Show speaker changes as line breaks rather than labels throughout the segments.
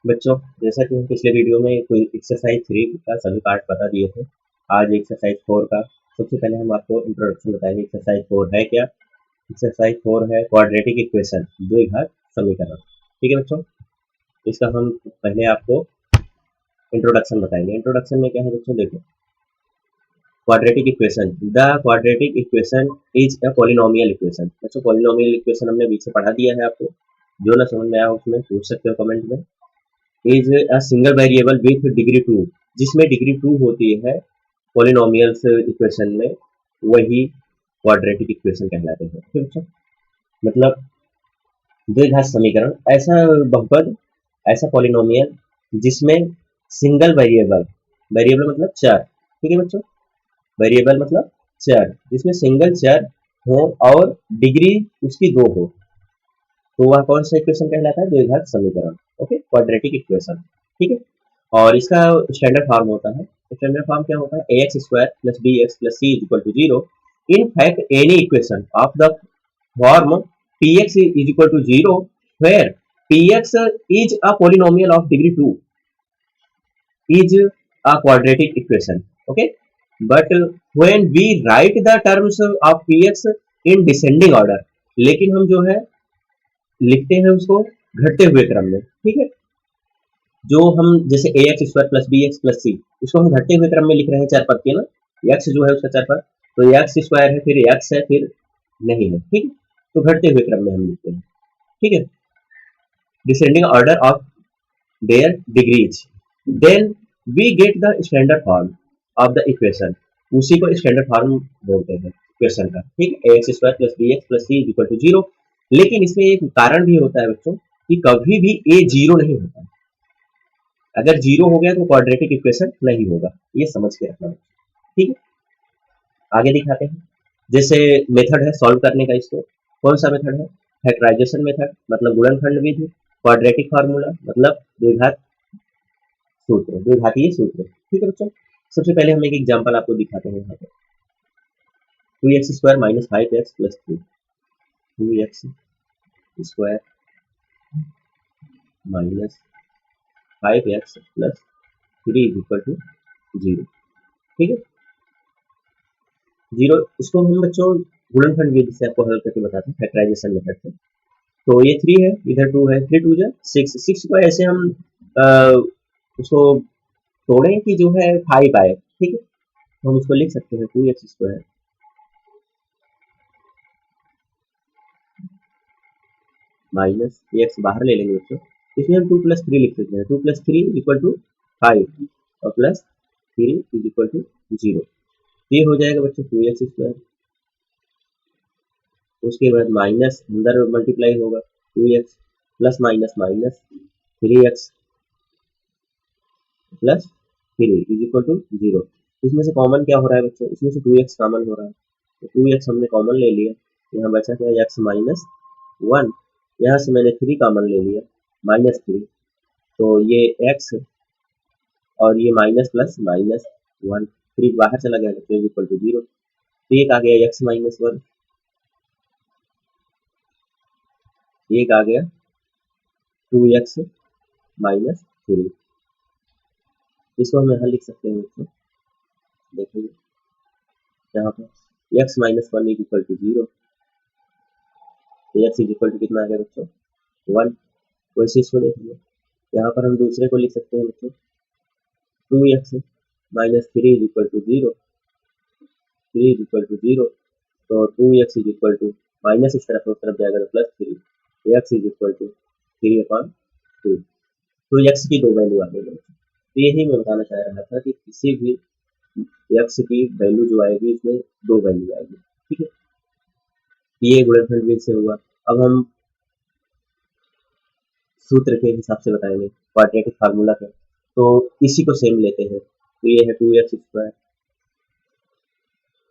बच्चों, जैसा कि हम पिछले वीडियो में कोई एक्सरसाइज 3 का सभी पार्ट बता दिए थे, आज एक्सरसाइज 4 का सबसे पहले हम आपको इंट्रोडक्शन बताएंगे। एक्सरसाइज 4 है क्या? एक्सरसाइज 4 है क्वाड्रेटिक इक्वेशन, द्विघात समीकरण। ठीक है बच्चों, इसका हम पहले आपको इंट्रोडक्शन बताएंगे। इंट्रोडक्शन में क्या है बच्चों, देखो, quadratic equation, the quadratic equation is a polynomial equation. बच्चों, पॉलिनोमियल इक्वेशन हमने पीछे पढ़ा दिया है आपको, जो ना समझ में आया उसमें पूछ सकते हो कमेंट में। Is a single variable with degree 2, जिसमें डिग्री 2 होती है पॉलिनोमियल्स इक्वेशन में, वही क्वाड्रेटिक इक्वेशन कहलाते हैं। ठीक है बच्चों? मतलब द्विघात समीकरण, ऐसा बहुपद, ऐसा पॉलिनोमियल जिसमें सिंगल वेरिएबल, वेरिएबल मतलब चर, ठीक है बच्चों, वेरिएबल मतलब चर, जिसमें सिंगल चर हो और डिग्री उसकी 2 हो, तो वह कौन सा इक्वेशन कहलाता है? द्विघात समीकरण। Okay, quadratic equation. ठीक है, और इसका स्टैंडर्ड फॉर्म होता है, स्टैंडर्ड फॉर्म क्या होता है? A X square plus B x plus C equal to zero. In fact any equation of the form P X is equal to zero where P X is a polynomial of degree 2 is a quadratic equation. Okay, but when we write the terms of px in descending order, लेकिन हम जो है लिखते हैं उसको घटते हुए क्रम में। ठीक है, जो हम जैसे A X square plus B x plus C, इसको हम घटते हुए क्रम में लिख रहे हैं चर पद के ना, एक्स जो है उसका चर पद, तो एक्स स्क्वायर है, फिर एक्स है, फिर नहीं है। ठीक है, तो घटते हुए क्रम में हम लिखते हैं। ठीक है, descending order of their degrees, then we get the standard form of the equation। उसी को स्टैंडर्ड फॉर्म बोलते हैं इक्वेशन का। ठीक है, x square plus B x plus C equal to zero. लेकिन इसमें एक कारण भी होता है बच्चों, कि कभी भी ए जीरो नहीं होता। अगर जीरो हो गया तो क्वाड्रेटिक इक्वेशन नहीं होगा, ये समझ के रखना। ठीक है, आगे दिखाते हैं। जैसे मेथड है सॉल्व करने का, इसको कौन सा मेथड है? फैक्टराइजेशन मेथड, मतलब गुणनखंड विधि। क्वाड्रेटिक फार्मूला मतलब द्विघात सूत्र, द्विघातीय सूत्र। ठीक है बच्चों, सबसे पहले हम एक एग्जांपल आपको दिखाते हैं। यहाँ पे 2x² minus 5x plus 3, 2x² minus 5x plus 3 is equal to zero. ठीक है, जीरो, इसको हम बच्चों गुणनखंड विधि से आपको हल करके बताते हैं, फैक्टराइजेशन मेथड से। तो ये 3 है, इधर 2 है, 3 2 जा 6, 6 को ऐसे हम उसको तोड़ें कि जो है 5 आए। ठीक है, तो हम इसको लिख सकते हैं 2x² माइनस एक्स बाहर ले लेंगे बच्चों, इसमें हम 2 प्लस 3 लिख सकते हैं। 2 प्लस 3 इक्वल टू 5 और plus 3 is equal to zero. ये हो जाएगा बच्चों 2x²। उसके बाद माइनस अंदर मल्टीप्लाई होगा, 2x plus minus minus 3x plus 3 is equal to zero. इसमें से कॉमन क्या हो रहा है बच्चों? इसमें से 2x कॉमन हो रहा है, तो 2x हमने कॉमन ले लिया, यहाँ बचा क्या? x minus 1। यहाँ से मैंने 3 कॉमन ले लिया, माइनस 3, तो ये x और ये माइनस प्लस माइनस 1, 3 बाहर चला गया तो इक्वल टू जीरो। तो एक आ गया x माइनस 1, एक आ गया 2x माइनस 3। इसको हम यहाँ लिख सकते हैं बच्चों, देखेंगे यहाँ पर x minus 1 is equal to zero, तो x इज इक्वल टू कितना आ गया बच्चों? 1। वैसे इसको देखेंगे, यहाँ पर हम दूसरे को लिख सकते हैं बच्चों, 2x minus 3 is equal to zero, 3 is equal to zero, तो 2x is equal to minus इस तरफ उस तरफ जाएगा तो plus 3, x is equal to 3/2। तो x की 2 वैल्यू आ गई। तो यही मैं बताना चाह रहा था कि किसी भी x की वैल्यू जो आएगी इसमें 2 वैल्यू आएगी। ठीक है, ये गुणनखंड विधि से हुआ। अब हम सूत्र के हिसाब से बताएंगे क्वाड्रेटिक फार्मूला का, तो इसी को सेम लेते हैं। तो ये है 2x²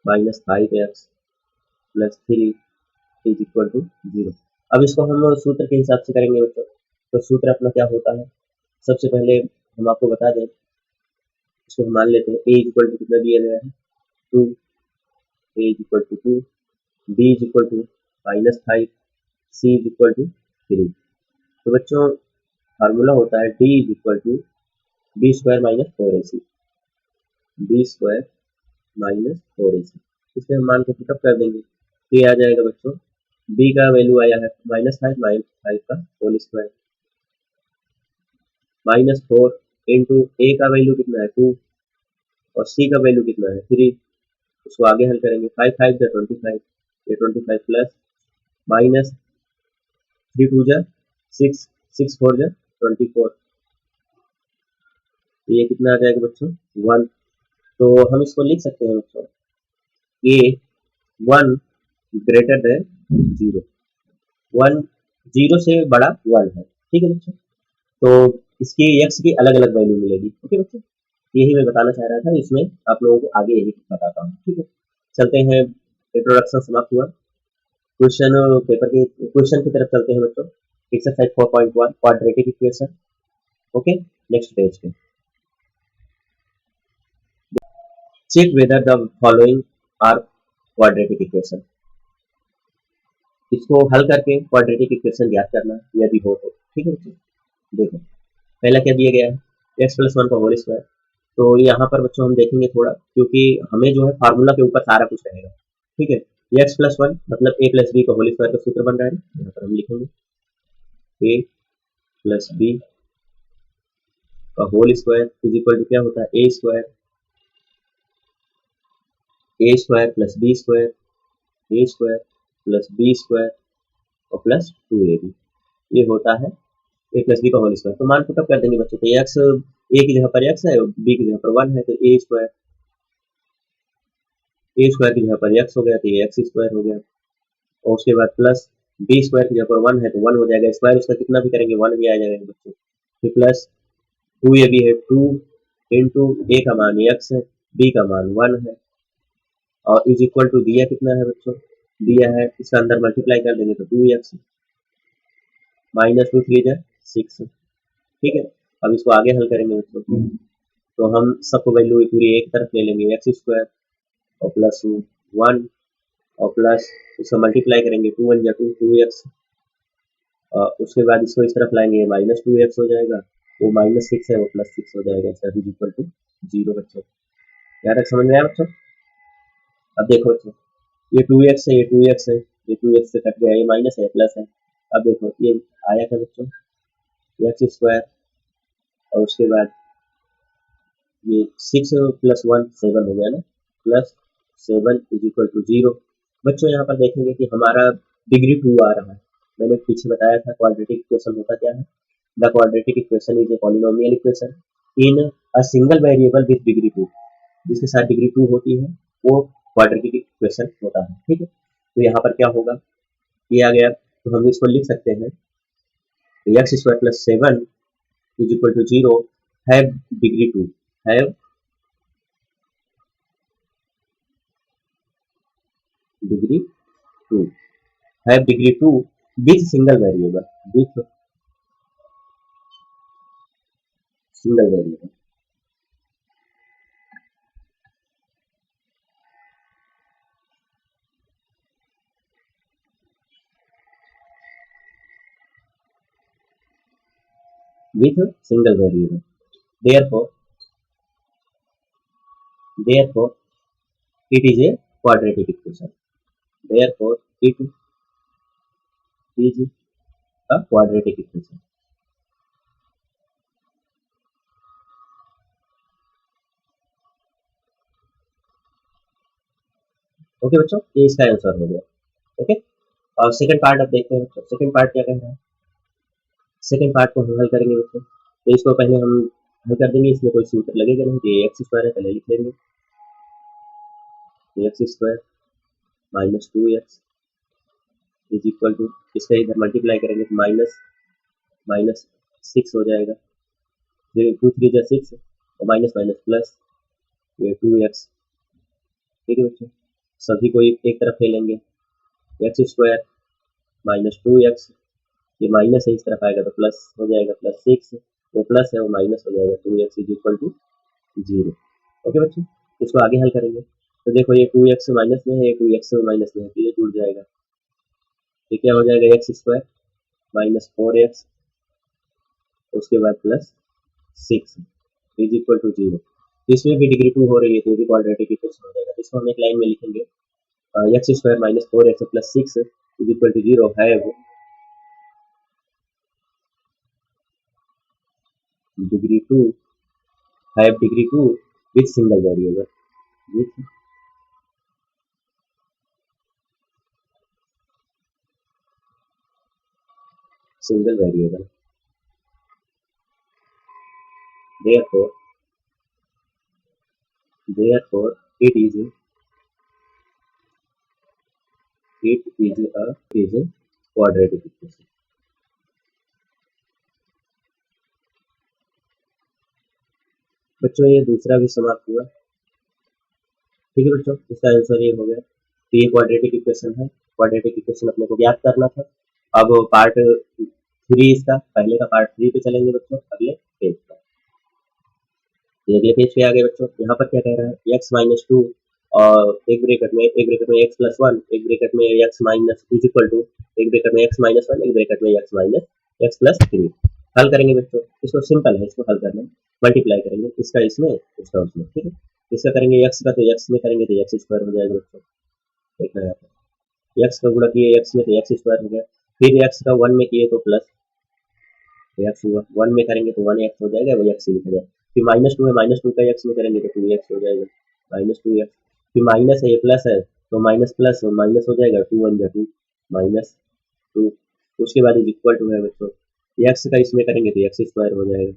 minus 5x plus 3 is equal to zero. अब इसको हम सूत्र के हिसाब से करेंगे बच्चों, तो सूत्र अपना क्या होता है? सबसे पहले हम आपको बता दें, इसको हम मान लेते हैं a इज इक्वल टू कितना दिया गया है? 2, a is equal to 2, b is equal to minus 5, c is equal to 3। तो बच्चों फार्मूला होता है D is equal to b square minus 4ac, b square minus 4ac। इसमें हम मान को पुटअप कर देंगे तो ये आ जाएगा बच्चों, बी का वैल्यू आया है -5, -5 का होल स्क्वायर, -4 इंटू ए का वैल्यू कितना है 2 और सी का वैल्यू कितना है 3। उसको आगे हल करेंगे, 5 5 जा 25, ये 25 प्लस -3 2 जा 6, 6 4 जा 24, ये कितना आ जाएगा बच्चों 1। तो हम इसको लिख सकते हैं बच्चों, ए 1 ग्रेटर देन 0, 1 0 से बड़ा 1 है, ठीक है बच्चों। तो इसकी एक्स की अलग अलग वैल्यू मिलेगी, ओके बच्चों। यही मैं बताना चाह रहा था, इसमें आप लोगों को आगे यही बताता हूँ, ठीक है। चलते हैं, इंट्रोडक्शन समाप्त हुआ, क्वेश्चन पेपर के क्वेश्चन की तरफ चलते हैं बच्चों। Exercise 4.1 quadratic equation, okay. Next page पे, check whether the following are quadratic equation. इसको हल करके क्वाड्रेटिक इक्वेशन ज्ञात करना यदि हो तो, ठीक है बच्चों। देखो पहला क्या दिया गया है, एक्स प्लस 1 का होल स्क्वायर। तो यहाँ पर बच्चों हम देखेंगे थोड़ा, क्योंकि हमें जो है फार्मूला के ऊपर सारा कुछ रहेगा, ठीक है। एक्स प्लस 1 मतलब ए प्लस बी का होल स्क्वायर का सूत्र बन रहा है, यहाँ पर हम लिखेंगे ए प्लस बी का whole square is equal to क्या होता है a square plus b square, a square plus b square और प्लस 2ab, ये होता है ए प्लस बी का होल स्क्वायर। तो मान को कब कर देंगे बच्चों, तो एक्स ए की जगह पर एक्स है और बी की जगह पर 1 है, तो ए स्क्वायर की जगह पर एक्स हो गया तो ये एक्स स्क्वायर हो गया, और उसके बाद प्लस बी स्क्वायर की जगह पर 1 है तो 1 हो जाएगा, स्क्वायर उसका कितना भी करेंगे 1 भी आ जाएगा बच्चों। फिर प्लस 2ab है 2 इंटू ए का मान एक्स है, बी का मान 1 है, और इज इक्वल टू दिया कितना है बच्चों, दिया है इसका अंदर मल्टीप्लाई कर देंगे तो 2x -2 3 जा 6, ठीक है। अब इसको आगे हल करेंगे बच्चों, तो हम सबको वैल्यू पूरी एक तरफ ले लेंगे, एक्स स्क्वायर और प्लस 1 और प्लस इसको मल्टीप्लाई करेंगे 2 1 जा 2 2x, और उसके बाद इसको इस तरफ लाएंगे -2x हो जाएगा, वो -6 है वो +6 हो जाएगा, इसका इज इक्वल टू 0 बच्चों। यहाँ तक समझ में आया बच्चों। अब देखो बच्चों, ये 2x है, ये 2x है, ये 2x से कट गया, ये माइनस है प्लस है। अब देखो ये आया था बच्चों एक्स स्क्वायर, और उसके बाद ये 6 प्लस 1 7 हो गया ना, +7 इज इक्वल टू 0। बच्चों यहाँ पर देखेंगे कि हमारा डिग्री 2 आ रहा है, मैंने पीछे बताया था क्वाड्रेटिक इक्वेशन होता क्या है, the quadratic equation is a polynomial equation in a single variable with degree 2, जिसके साथ डिग्री 2 होती है वो क्वाड्रेटिक इक्वेशन होता है, ठीक है। तो यहाँ पर क्या होगा, ये आ गया, तो हम इसको लिख सकते हैं x square plus 7 is equal to 0 have degree 2, have degree 2, have degree 2 with single variable, with single variable, with single variable. Therefore, therefore, it is a quadratic equation. Therefore, it is a quadratic equation. Okay बच्चों, ये इसका answer हो गया, okay. और second part अब देखते हैं बच्चों, सेकंड पार्ट क्या कह रहा है। सेकंड पार्ट को हम हल करेंगे बच्चों, तो इसको पहले हम हल कर देंगे, इसमें कोई सूत्र लगेगा नहीं, तो ये एक्स स्क्वायर है, पहले लिख लेंगे x square -2x is equal to, इसका इधर मल्टीप्लाई करेंगे तो -6 हो जाएगा, 2 3 जा 6 और माइनस माइनस प्लस ये 2x, ठीक है बच्चों। सभी को एक तरफ ले लेंगे, एक्स स्क्वायर -2x, ये माइनस है इस तरफ आएगा तो प्लस हो जाएगा, +6 वो प्लस है वो माइनस हो जाएगा, 2x is equal to 0, okay बच्चों। इसको आगे हल करेंगे तो देखो ये 2x माइनस में है, ये 2x माइनस में है, तो ये जुड़ जाएगा, ये क्या हो जाएगा एक्स स्क्वायर -4x उसके बाद प्लस 6 इज इक्वल टू 0। इसमें भी डिग्री 2 हो रही है तो ये भी क्वाड्रेटिक इक्वेशन हो जाएगा। इसको हम एक लाइन में लिखेंगे, x square minus 4x plus 6 is equal to 0 है वो डिग्री 2 है degree 2 with single variable with single variable. therefore therefore it is a quadratic equation। बच्चों ये दूसरा भी समाप्त हुआ। ठीक है बच्चों, इसका आंसर ये हो गया। तो ये क्वाड्रेटिक इक्वेशन है। क्वाड्रेटिक इक्वेशन अपने को ज्ञात करना था। अब पार्ट 3 इसका, पहले का पार्ट 3 पे चलेंगे बच्चों, अगले पेज पर। अगले पेज पे आ गए बच्चों। यहाँ पर क्या कह रहा है, x माइनस 2 और एक ब्रैकेट में x प्लस 1, एक ब्रैकेट में x minus is equal to, एक ब्रैकेट में x माइनस 1, एक ब्रैकेट में x माइनस x प्लस 3। हल करेंगे बच्चों, इसको सिंपल है, इसको हल करना है, मल्टीप्लाई करेंगे, इसका इसमें इसका उसमें। ठीक है, इसका करेंगे x का तो x में करेंगे तो x स्क्वायर हो जाएगा बच्चों। देखना है यहाँ पर, x का गुणा किए x में तो x स्क्वायर हो गया, फिर x का 1 में किए तो प्लस एक्स हुआ, 1 में करेंगे तो 1x हो जाएगा, वो x लिखा जाए। फिर माइनस 2 है, माइनस 2 का x में करेंगे तो 2x हो जाएगा, माइनस 2x। फिर माइनस है, ये प्लस है तो माइनस प्लस माइनस हो जाएगा, 2 1 जा 2 माइनस 2। उसके बाद इज इक्वल टू है बच्चों, x का इसमें करेंगे तो x स्क्वायर हो जाएगा।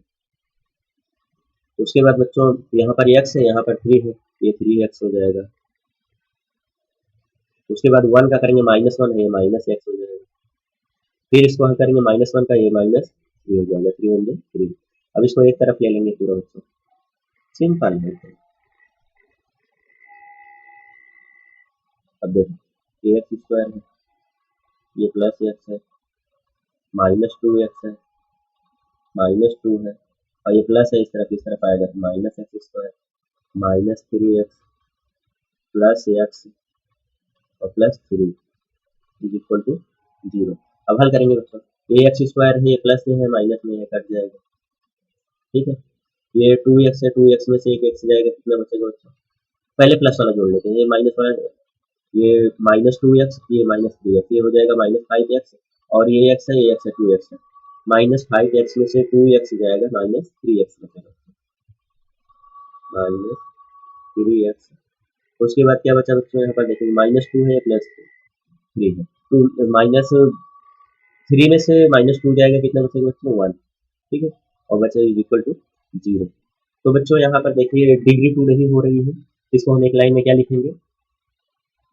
उसके बाद बच्चों यहाँ पर x है, यहाँ पर 3 है, ये 3x हो जाएगा। उसके बाद 1 का करेंगे, माइनस 1 है, ये माइनस x हो जाएगा। फिर इसको हम करेंगे माइनस 1 का, ये माइनस 3 हो जाएगा, 3 1 3। अब इसको एक तरफ ले लेंगे पूरा बच्चों, सिंपल है। अब देखो एक्स स्क्वायर है, ये प्लस एक्स है, माइनस 2x है, माइनस 2 है, और ये प्लस है, इस तरफ आएगा तो minus x square, minus 3x plus x और प्लस 3 इज इक्वल टू 0। अब हल करेंगे बच्चों, ये एक्स स्क्वायर है, ये प्लस में है, माइनस में है, कट जाएगा। ठीक है, ये 2x है, 2x में से एक x जाएगा, कितना बचेगा बच्चों? पहले प्लस वाला जोड़ लेते हैं, ये माइनस वाला, ये माइनस 2x, ये माइनस 3x, ये हो जाएगा माइनस 5x, और ये x है, ये x है, 2x है, माइनस 5x में से 2x जाएगा, माइनस 3x बचेगा, माइनस 3x। उसके बाद क्या बचा बच्चों, यहाँ पर देखेंगे माइनस 2 है, प्लस 3 है, टू माइनस 3 में से माइनस 2 जाएगा, कितना बचेगा बच्चों? 1। ठीक है, और बचा इज इक्वल टू 0। तो बच्चों यहाँ पर देखिए डिग्री 2 नहीं हो रही है, इसको हम एक लाइन में क्या लिखेंगे,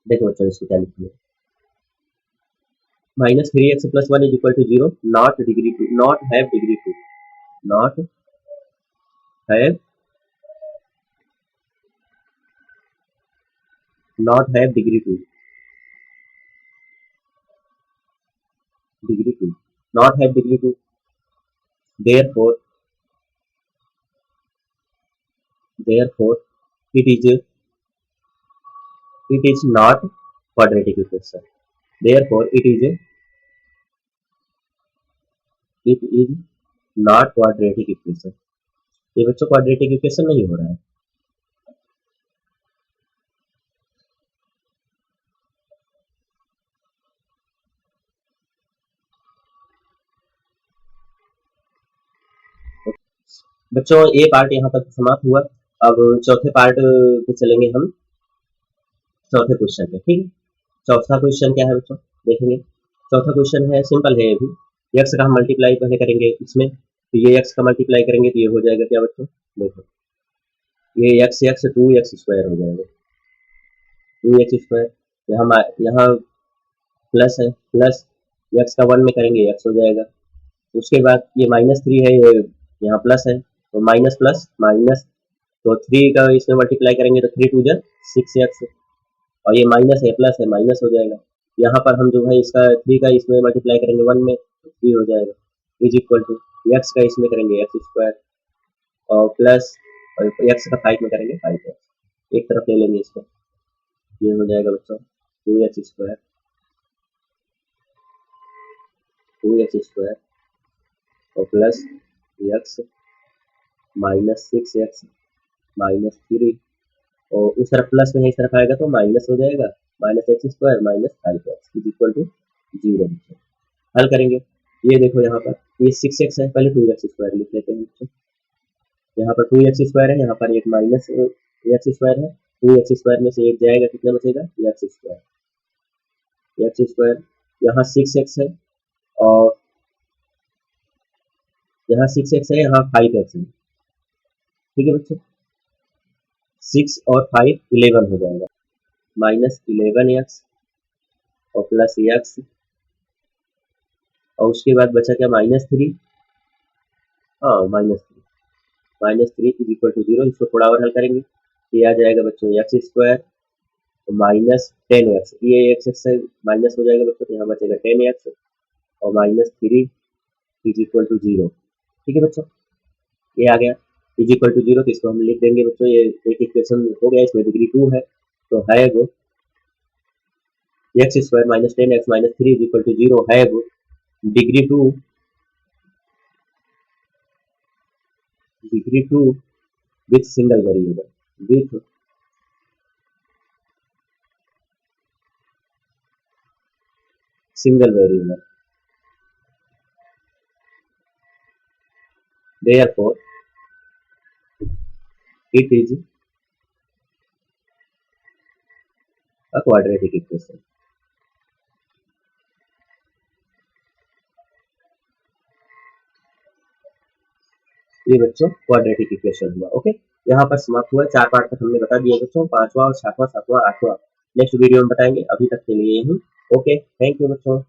देखो बच्चों इसको क्या लिखेंगे, minus 3x plus 1 is equal to 0, not degree 2, not have degree 2, not have, not have degree 2, degree 2, not have degree 2, therefore therefore it is not quadratic equation, therefore it is not quadratic equation। ये बच्चों quadratic equation नहीं हो रहा है। बच्चों ये part यहाँ तक समाप्त हुआ। अब चौथे पार्ट पे चलेंगे हम, चौथे क्वेश्चन पे। ठीक है, चौथा क्वेश्चन क्या है बच्चों, देखेंगे। चौथा क्वेश्चन है, सिंपल है ये भी, एक्स का हम मल्टीप्लाई पहले करेंगे इसमें, तो ये एक्स का मल्टीप्लाई करेंगे तो ये हो जाएगा क्या बच्चों, देखो ये एक्स एक्स 2x स्क्वायर हो जाएगा, 2x स्क्वायर, यहाँ प्लस है, प्लस एक्स का 1 में करेंगे एक्स हो जाएगा। उसके बाद ये माइनस 3 है, ये यहाँ प्लस है, तो माइनस प्लस माइनस, तो 3 का इसमें मल्टीप्लाई करेंगे तो 3 2 जा 6x, और ये माइनस है, प्लस है, माइनस हो जाएगा। यहाँ पर हम जो है इसका 3 का इसमें मल्टीप्लाई करेंगे 1 में तो 3 हो जाएगा, इज इक्वल टू एक्स का इसमें करेंगे एक्स स्क्वायर, और प्लस और एक्स का 5 में करेंगे 5x, एक तरफ ले लेंगे इसको, ये हो जाएगा बच्चों 2x स्क्वायर, 2x स्क्वायर और plus x minus 6x minus 3, और उस तरफ प्लस में है, इस तरफ आएगा तो माइनस हो जाएगा, minus x square minus 5x is equal to 0। हल करेंगे, ये देखो यहाँ पर ये 6x है, पहले 2x स्क्वायर लिख लेते हैं बच्चों। यहाँ पर 2x स्क्वायर है, यहाँ पर एक माइनस एक्स स्क्वायर है, 2x स्क्वायर में से एक जाएगा, कितना बचेगा एक्स स्क्वायर, एक्स स्क्वायर। यहाँ 6x है और यहाँ 6x है, यहाँ 5x है, ठीक है बच्चों। 6 और 5 11 हो जाएगा, माइनस 11x और प्लस एक्स, और उसके बाद बचा क्या -3, हाँ -3 इज इक्वल टू 0। इसको थोड़ा और हल करेंगे, ये आ जाएगा बच्चों एक्स स्क्वायर माइनस 10x, ये एक्स से माइनस हो जाएगा बच्चों, तो यहाँ बचेगा 10x और -3 इज इक्वल टू 0, ठीक है बच्चों। ये आ गया इज इक्वल टू 0, तो इसको हम लिख देंगे बच्चों, ये एक इक्वेशन हो गया, इसमें डिग्री 2 है, तो है वो x square minus 10x minus 3 is equal to 0 है वो degree 2 with single variable, with single variable, therefore it is a quadratic equation। ये बच्चों क्वाड्रेटिक इक्वेशन हुआ। ओके, यहाँ पर समाप्त हुआ, 4 पार्ट तक हमने बता दिया बच्चों, 5वां और 7वां 7वां 8वां नेक्स्ट वीडियो में बताएंगे। अभी तक के लिए यही, ओके, थैंक यू बच्चों।